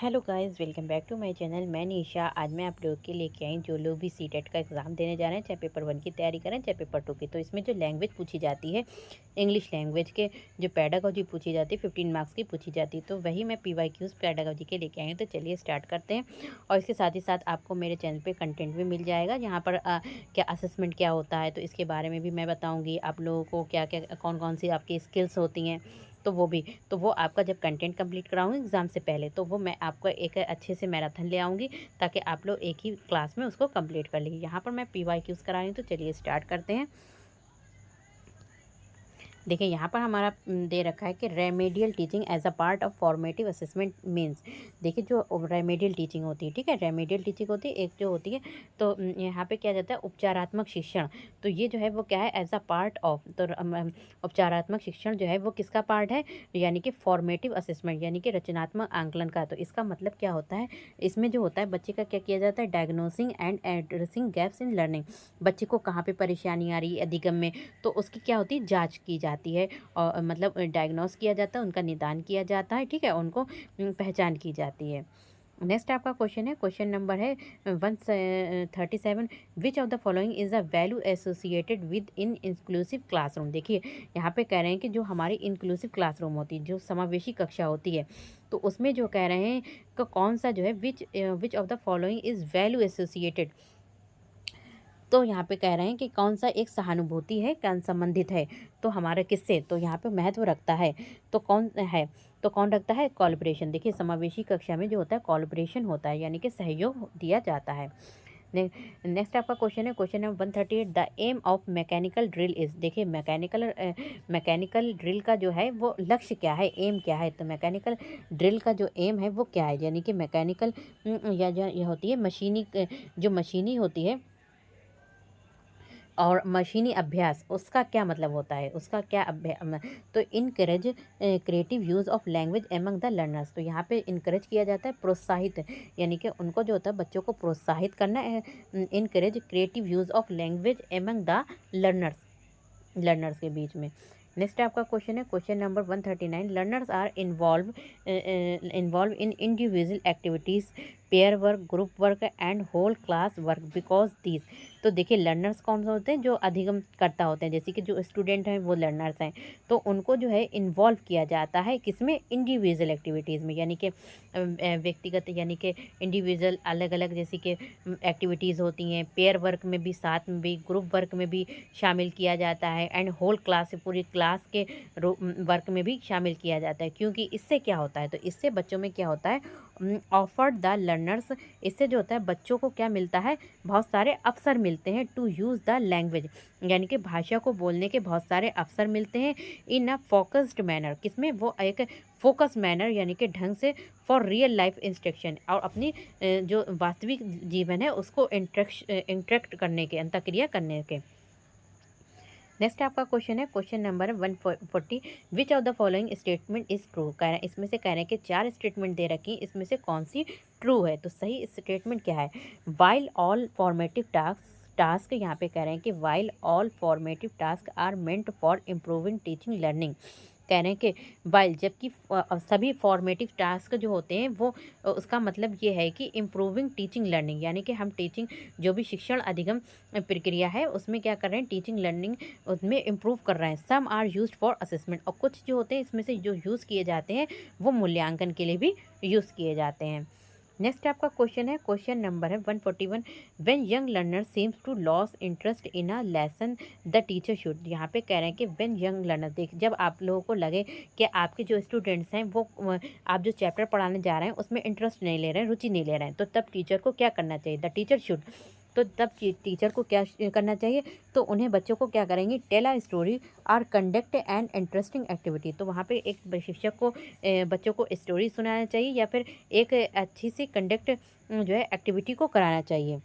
Hello guys, welcome back to my channel. मैं निशा। आज मैं आप लोगों के लेके आई जो लोग भी सीटेट का एग्ज़ाम देने जा रहे हैं, चाहे पेपर 1 की तैयारी करें चाहे पेपर 2 की। तो इसमें जो लैंग्वेज पूछी जाती है, इंग्लिश लैंग्वेज के जो पेडागोजी पूछी जाती है 15 मार्क्स की पूछी जाती है। तो वही मैं पीवाईक्यूज़ पेडागोजी के लेके आई हूँ। तो चलिए स्टार्ट करते हैं। और इसके साथ ही साथ आपको मेरे चैनल पे कंटेंट भी मिल जाएगा, जहाँ पर क्या असेसमेंट क्या होता है, तो इसके बारे में भी मैं बताऊँगी आप लोगों को। क्या क्या कौन कौन सी आपकी स्किल्स होती हैं, तो वो भी। तो वो आपका जब कंटेंट कंप्लीट कराऊंगी एग्ज़ाम से पहले, तो वो मैं आपको एक अच्छे से मैराथन ले आऊँगी, ताकि आप लोग एक ही क्लास में उसको कंप्लीट कर लीजिए। यहाँ पर मैं पीवाईक्यूज़ करा रही हूँ। तो चलिए स्टार्ट करते हैं। देखिए यहाँ पर हमारा दे रखा है कि remedial teaching as a part of formative assessment means. देखिए जो रेमेडियल टीचिंग होती है, ठीक है, रेमेडियल टीचिंग होती है एक जो होती है, तो यहाँ पे क्या जाता है उपचारात्मक शिक्षण। तो ये जो है वो क्या है, एज अ पार्ट ऑफ। तो उपचारात्मक शिक्षण जो है वो किसका पार्ट है, यानी कि फॉर्मेटिव असेसमेंट, यानी कि रचनात्मक आंकलन का। तो इसका मतलब क्या होता है, इसमें जो होता है बच्चे का क्या किया जाता है, diagnosing and addressing gaps in learning. बच्चे को कहाँ पे परेशानी आ रही है अधिगम में, तो उसकी क्या होती है, जांच की जाती है। और मतलब डायग्नोस किया जाता है, उनका निदान किया जाता है, ठीक है, उनको पहचान की जाती है। नेक्स्ट आपका क्वेश्चन है, क्वेश्चन नंबर है 137। Which of the following is a value associated with in inclusive classroom. देखिए यहाँ पे कह रहे हैं कि जो हमारी इंक्लूसिव क्लासरूम होती है, जो समावेशी कक्षा होती है, तो उसमें जो कह रहे हैं कि कौन सा जो है which of the following is value associated. तो यहाँ पे कह रहे हैं कि कौन सा एक सहानुभूति है, कौन संबंधित है, तो हमारा किससे, तो यहाँ पे महत्व रखता है, तो कौन है, तो कौन रखता है, कॉलब्रेशन। देखिए समावेशी कक्षा में जो होता है कॉलब्रेशन होता है, यानी कि सहयोग दिया जाता है। नेक्स्ट आपका क्वेश्चन है, question number 138। The aim of mechanical drill is. देखिए मैकेनिकल ड्रिल का जो है वो लक्ष्य क्या है, एम क्या है, तो मैकेनिकल ड्रिल का जो एम है वो क्या है, यानी कि मैकेनिकल या जो ये होती है मशीनी, जो मशीनी होती है और मशीनी अभ्यास, उसका क्या मतलब होता है, उसका क्या तो encourage creative use of language among the learners. तो यहाँ पे इनकरेज किया जाता है, प्रोत्साहित, यानी कि उनको जो होता है बच्चों को प्रोत्साहित करना है। Encourage creative use of language among the learners, learners के बीच में। नेक्स्ट आपका क्वेश्चन है, question number 139। Learners are involve in individual activities, pair work, group work and whole class work because these. तो देखिए लर्नर्स कौन से होते हैं, जो अधिगम करता होते हैं, जैसे कि जो स्टूडेंट हैं वो लर्नर्स हैं। तो उनको जो है इन्वॉल्व किया जाता है किसमें, इंडिविजुअल एक्टिविटीज़ में, यानी कि व्यक्तिगत, यानी कि इंडिविजुअल अलग अलग जैसे कि एक्टिविटीज़ होती हैं, पेयर वर्क में भी, साथ में भी, ग्रुप वर्क में भी शामिल किया जाता है, एंड होल क्लास, पूरी क्लास के वर्क में भी शामिल किया जाता है। क्योंकि इससे क्या होता है, तो इससे बच्चों में क्या होता है, ऑफर्ड द लर्नर्स, इससे जो होता है बच्चों को क्या मिलता है, बहुत सारे अवसर मिलते हैं, टू यूज़ द लैंग्वेज, यानी कि भाषा को बोलने के बहुत सारे अवसर मिलते हैं, इन अ फोकस्ड मैनर, किसमें, वो एक फोकस मैनर, यानी कि ढंग से, फॉर रियल लाइफ इंस्ट्रक्शन, और अपनी जो वास्तविक जीवन है उसको इंटरेक्ट करने के, अंतःक्रिया करने के। नेक्स्ट आपका क्वेश्चन है, question number 140। Which of the following statement is true. कह रहे हैं, इसमें से कह रहे हैं कि 4 स्टेटमेंट दे रखी, इसमें से कौन सी ट्रू है, तो सही स्टेटमेंट क्या है। वाइल ऑल फॉर्मेटिव टास्क, यहाँ पे कह रहे हैं कि while all formative task are meant for improving teaching learning. कह रहे हैं कि वाइल, जबकि सभी फॉर्मेटिव टास्क जो होते हैं वो उसका मतलब ये है कि इम्प्रूविंग टीचिंग लर्निंग, यानी कि हम टीचिंग, जो भी शिक्षण अधिगम प्रक्रिया है उसमें क्या कर रहे हैं, टीचिंग लर्निंग उसमें इम्प्रूव कर रहे हैं। Some are used for assessment, और कुछ जो होते हैं इसमें से जो यूज़ किए जाते हैं वो मूल्यांकन के लिए भी यूज़ किए जाते हैं। नेक्स्ट आपका क्वेश्चन है, क्वेश्चन नंबर है 141। When young learner seems to lose interest in a lesson the teacher should. यहाँ पे कह रहे हैं कि व्हेन यंग लर्नर, देख जब आप लोगों को लगे कि आपके जो स्टूडेंट्स हैं वो आप जो चैप्टर पढ़ाने जा रहे हैं उसमें इंटरेस्ट नहीं ले रहे हैं, रुचि नहीं ले रहे हैं, तो तब टीचर को क्या करना चाहिए, द टीचर शुड। तो तब टीचर को क्या करना चाहिए, तो उन्हें बच्चों को क्या करेंगे, टेल अ स्टोरी और कंडक्ट एन इंटरेस्टिंग एक्टिविटी। तो वहाँ पे एक शिक्षक को बच्चों को स्टोरी सुनाना चाहिए, या फिर एक अच्छी सी कंडक्ट जो है एक्टिविटी को कराना चाहिए।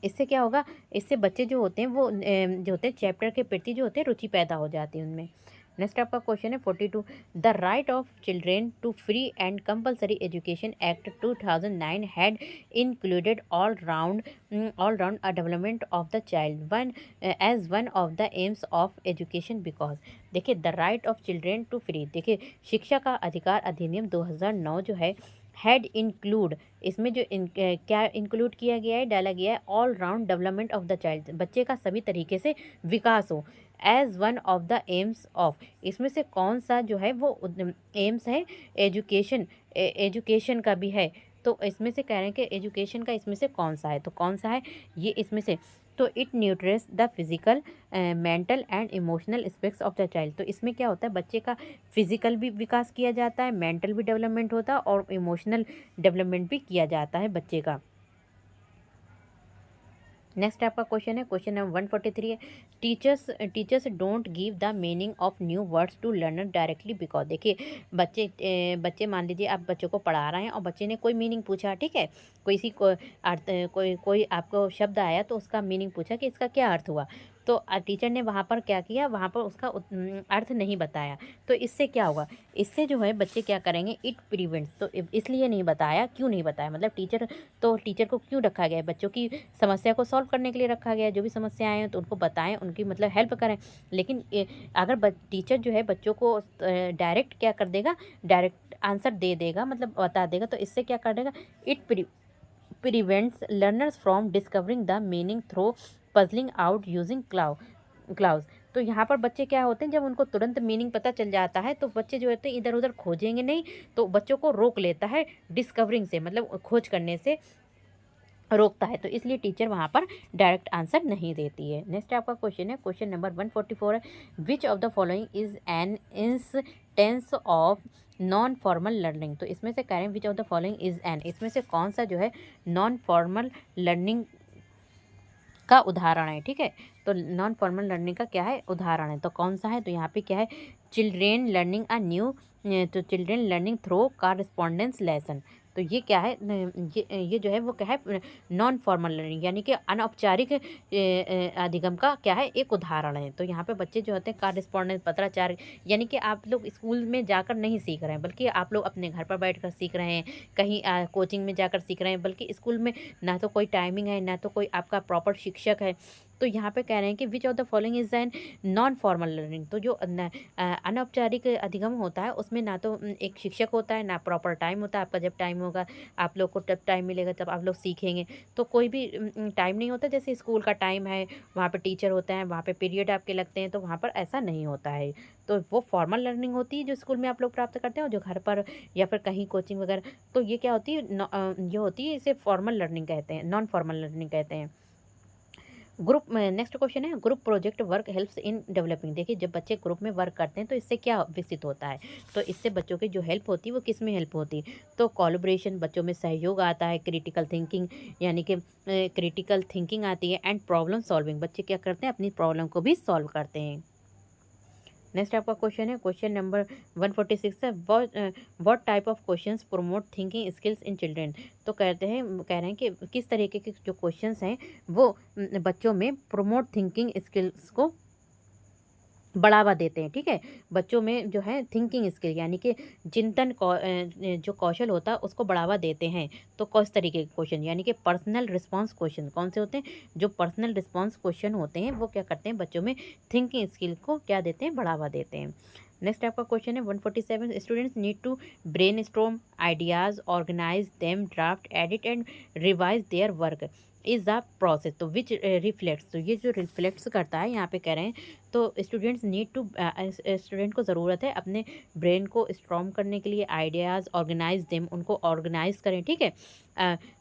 इससे क्या होगा, इससे बच्चे जो होते हैं वो जो होते हैं चैप्टर के प्रति जो होते हैं रुचि पैदा हो जाती है उनमें। नेक्स्ट आपका क्वेश्चन है 42, the right of children to free and compulsory education act 2009 had included all round development of the child one as one of the aims of education because. देखिए the right of children to free, देखिए शिक्षा का अधिकार अधिनियम 2009 जो है had include, इसमें जो क्या इंक्लूड किया गया है, डाला गया है all round development of the child, बच्चे का सभी तरीके से विकास हो, as one of the aims of, इसमें से कौन सा जो है वो एम्स है, एजुकेशन, एजुकेशन का भी है, तो इसमें से कह रहे हैं कि एजुकेशन का इसमें से कौन सा है, तो कौन सा है ये इसमें से, तो it nurtures the physical mental and emotional aspects of the child. तो इसमें क्या होता है, बच्चे का फिजिकल भी विकास किया जाता है, मेंटल भी डेवलपमेंट होता है और इमोशनल डेवलपमेंट भी किया जाता है बच्चे का। नेक्स्ट आपका क्वेश्चन है, क्वेश्चन नंबर 143 है, teachers don't give the meaning of new words to learner directly because. देखिए बच्चे मान लीजिए आप बच्चों को पढ़ा रहे हैं और बच्चे ने कोई मीनिंग पूछा, ठीक है, कोई को अर्थ कोई आपको शब्द आया तो उसका मीनिंग पूछा कि इसका क्या अर्थ हुआ, तो टीचर ने वहाँ पर क्या किया, वहाँ पर उसका अर्थ नहीं बताया, तो इससे क्या होगा, इससे जो है बच्चे क्या करेंगे, इट प्रिवेंट्स, तो इसलिए नहीं बताया, क्यों नहीं बताया, मतलब टीचर को क्यों रखा गया है, बच्चों की समस्या को सॉल्व करने के लिए रखा गया है, जो भी समस्याएं हैं तो उनको बताएं, उनकी मतलब हेल्प करें, लेकिन अगर टीचर जो है बच्चों को डायरेक्ट क्या कर देगा, डायरेक्ट आंसर दे देगा, मतलब बता देगा, तो इससे क्या कर देगा, it prevents learners from discovering the meaning through puzzling out using clues. तो यहाँ पर बच्चे क्या होते हैं, जब उनको तुरंत मीनिंग पता चल जाता है तो बच्चे जो होते हैं इधर उधर खोजेंगे नहीं, तो बच्चों को रोक लेता है डिस्कवरिंग से, मतलब खोज करने से रोकता है, तो इसलिए टीचर वहाँ पर डायरेक्ट आंसर नहीं देती है। नेक्स्ट आपका क्वेश्चन है, क्वेश्चन नंबर 144 है, which of the following is an instance of non formal learning. तो इसमें से कह रहे हैं which of the following is an, इसमें से कौन सा जो है नॉन फॉर्मल लर्निंग का उदाहरण है, ठीक है, तो नॉन फॉर्मल लर्निंग का क्या है, उदाहरण है, तो कौन सा है, तो यहाँ पे क्या है, चिल्ड्रेन लर्निंग अ न्यू, तो चिल्ड्रेन लर्निंग थ्रो कारस्पॉन्डेंस लेसन, तो ये क्या है, ये जो है वो क्या है, नॉन फॉर्मल लर्निंग यानी कि अनौपचारिक अधिगम का क्या है, एक उदाहरण है। तो यहाँ पे बच्चे जो होते हैं कारस्पॉन्डेंस पत्राचार, यानी कि आप लोग स्कूल में जाकर नहीं सीख रहे हैं, बल्कि आप लोग अपने घर पर बैठकर सीख रहे हैं, कहीं कोचिंग में जाकर सीख रहे हैं, बल्कि स्कूल में ना तो कोई टाइमिंग है, ना तो कोई आपका प्रॉपर शिक्षक है, तो यहाँ पे कह रहे हैं कि which of the following is an non formal learning, तो जो अनौपचारिक अधिगम होता है उसमें ना तो एक शिक्षक होता है, ना प्रॉपर टाइम होता है, आपका जब टाइम होगा आप लोग को जब टाइम मिलेगा तब आप लोग सीखेंगे, तो कोई भी टाइम नहीं होता, जैसे स्कूल का टाइम है वहाँ पे टीचर होता है, वहाँ पे पीरियड आपके लगते हैं, तो वहाँ पर ऐसा नहीं होता है, तो वो फॉर्मल लर्निंग होती है जो स्कूल में आप लोग प्राप्त करते हैं, और जो घर पर या फिर कहीं कोचिंग वगैरह, तो ये क्या होती है, ये होती है, इसे फॉर्मल लर्निंग कहते हैं, नॉन फॉर्मल लर्निंग कहते हैं। ग्रुप में नेक्स्ट क्वेश्चन है, group project work helps in developing. देखिए जब बच्चे ग्रुप में वर्क करते हैं तो इससे क्या विकसित होता है, तो इससे बच्चों की जो हेल्प होती है वो किस में हेल्प होती है, तो कोलैबोरेशन, बच्चों में सहयोग आता है, क्रिटिकल थिंकिंग यानी कि क्रिटिकल थिंकिंग आती है, एंड प्रॉब्लम सॉल्विंग, बच्चे क्या करते हैं अपनी प्रॉब्लम को भी सॉल्व करते हैं। नेक्स्ट आपका क्वेश्चन है, क्वेश्चन नंबर 146 है, what type of questions promote thinking skills in children. तो कह रहे हैं कि किस तरीके के जो क्वेश्चंस हैं वो बच्चों में प्रमोट थिंकिंग स्किल्स को बढ़ावा देते हैं, ठीक है, बच्चों में जो है थिंकिंग स्किल यानी कि चिंतन जो कौशल होता है उसको बढ़ावा देते हैं, तो किस तरीके के क्वेश्चन, यानी कि पर्सनल रिस्पांस क्वेश्चन कौन से होते हैं, जो पर्सनल रिस्पांस क्वेश्चन होते हैं वो क्या करते हैं, बच्चों में थिंकिंग स्किल को क्या देते हैं, बढ़ावा देते हैं। नेक्स्ट आपका क्वेश्चन है 147, students need to brainstorm ideas, organise them, draft, edit and revise their work is the process, तो विच रिफ्लेक्ट्स, तो ये जो रिफ्लेक्ट्स करता है यहाँ पे कह रहे हैं, तो स्टूडेंट्स नीड टू, स्टूडेंट को ज़रूरत है अपने ब्रेन को स्ट्रॉन्ग करने के लिए, आइडियाज़ ऑर्गेनाइज देम, उनको ऑर्गेनाइज करें, ठीक है,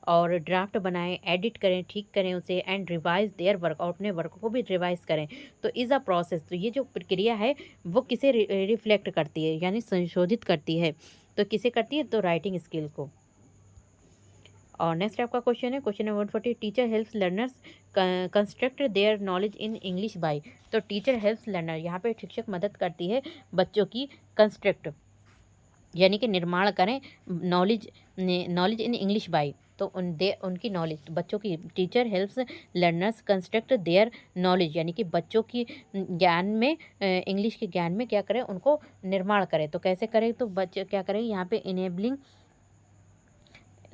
और ड्राफ्ट बनाएं, एडिट करें, ठीक करें उसे, एंड रिवाइज देयर वर्क, और अपने वर्क को भी रिवाइज करें, तो इज़ अ प्रोसेस, तो ये जो प्रक्रिया है वो किसे रिफ्लेक्ट करती है यानी संशोधित करती है, तो किसे करती है, तो राइटिंग स्किल को। और नेक्स्ट आपका क्वेश्चन है, question number 140, teacher helps learners construct their knowledge in English by. तो टीचर हेल्प्स लर्नर, यहाँ पे शिक्षक मदद करती है बच्चों की कंस्ट्रक्ट यानी कि निर्माण करें नॉलेज इन इंग्लिश बाय, तो उनकी नॉलेज, बच्चों की teacher helps learners construct their knowledge, यानी कि बच्चों की ज्ञान में इंग्लिश के ज्ञान में क्या करें, उनको निर्माण करें। तो कैसे करें, तो बच्चे क्या करें यहाँ पे, enabling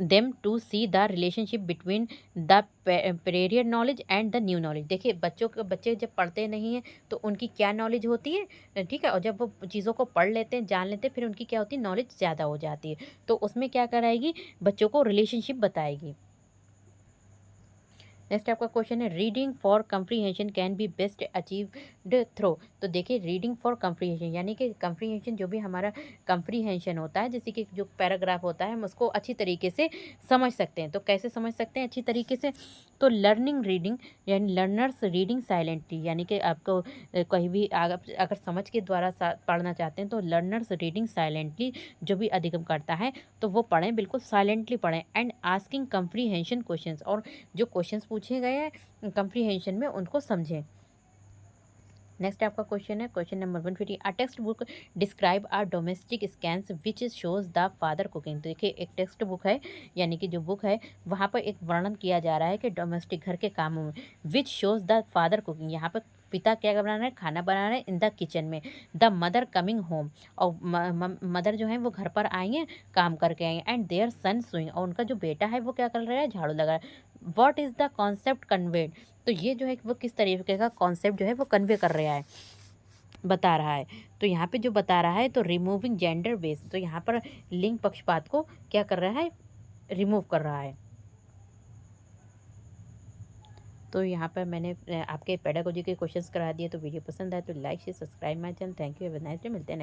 them to see the relationship between the prior knowledge and the new knowledge. देखिए बच्चे जब पढ़ते नहीं हैं तो उनकी क्या नॉलेज होती है, ठीक है, और जब वो चीज़ों को पढ़ लेते हैं, जान लेते हैं, फिर उनकी क्या होती है, नॉलेज ज़्यादा हो जाती है। तो उसमें क्या कराएगी, बच्चों को रिलेशनशिप बताएगी। नेक्स्ट आपका क्वेश्चन है, reading for comprehension can be best achieved through. तो देखिए रीडिंग फॉर कंप्रीहेंशन, यानी कि कंप्रीहेंशन, जो भी हमारा कंप्रीहेंशन होता है, जैसे कि जो पैराग्राफ होता है, हम उसको अच्छी तरीके से समझ सकते हैं। तो कैसे समझ सकते हैं अच्छी तरीके से, तो लर्निंग रीडिंग, यानी लर्नर्स रीडिंग साइलेंटली, यानी कि आपको कहीं भी अगर समझ के द्वारा पढ़ना चाहते हैं तो लर्नर्स रीडिंग साइलेंटली, जो भी अधिगम करता है तो वो पढ़ें, बिल्कुल साइलेंटली पढ़ें। एंड आस्किंग कंप्रीहेंशन क्वेश्चंस, और जो क्वेश्चंस पूछे गए हैं कंप्रीहेंशन में उनको समझें। नेक्स्ट आपका क्वेश्चन है, question number 150, a textbook describe are domestic scenes which shows the father cooking. तो देखिए एक टेक्स्ट बुक है, यानी कि जो बुक है वहाँ पर एक वर्णन किया जा रहा है कि डोमेस्टिक घर के कामों में, विच शोज द फादर कुकिंग, यहाँ पर पिता क्या बना रहे हैं, खाना बना रहे हैं इन द किचन में। द मदर कमिंग होम, और मदर जो है वो घर पर आई हैं, काम करके आई हैं। एंड देयर सन सुइंग, और उनका जो बेटा है वो क्या कर रहा है, झाड़ू लगा रहा है। What is the concept conveyed, तो ये जो है वो किस तरीके का कॉन्सेप्ट जो है वो कन्वे कर रहा है, बता रहा है। तो यहाँ पे जो बता रहा है, तो रिमूविंग जेंडर बेस, तो यहाँ पर लिंग पक्षपात को क्या कर रहा है, रिमूव कर रहा है। तो यहाँ पर मैंने आपके पेडागोजी के क्वेश्चंस करा दिए। तो वीडियो पसंद आए तो like share subscribe my channel. Thank you, have a nice day, मिलते हैं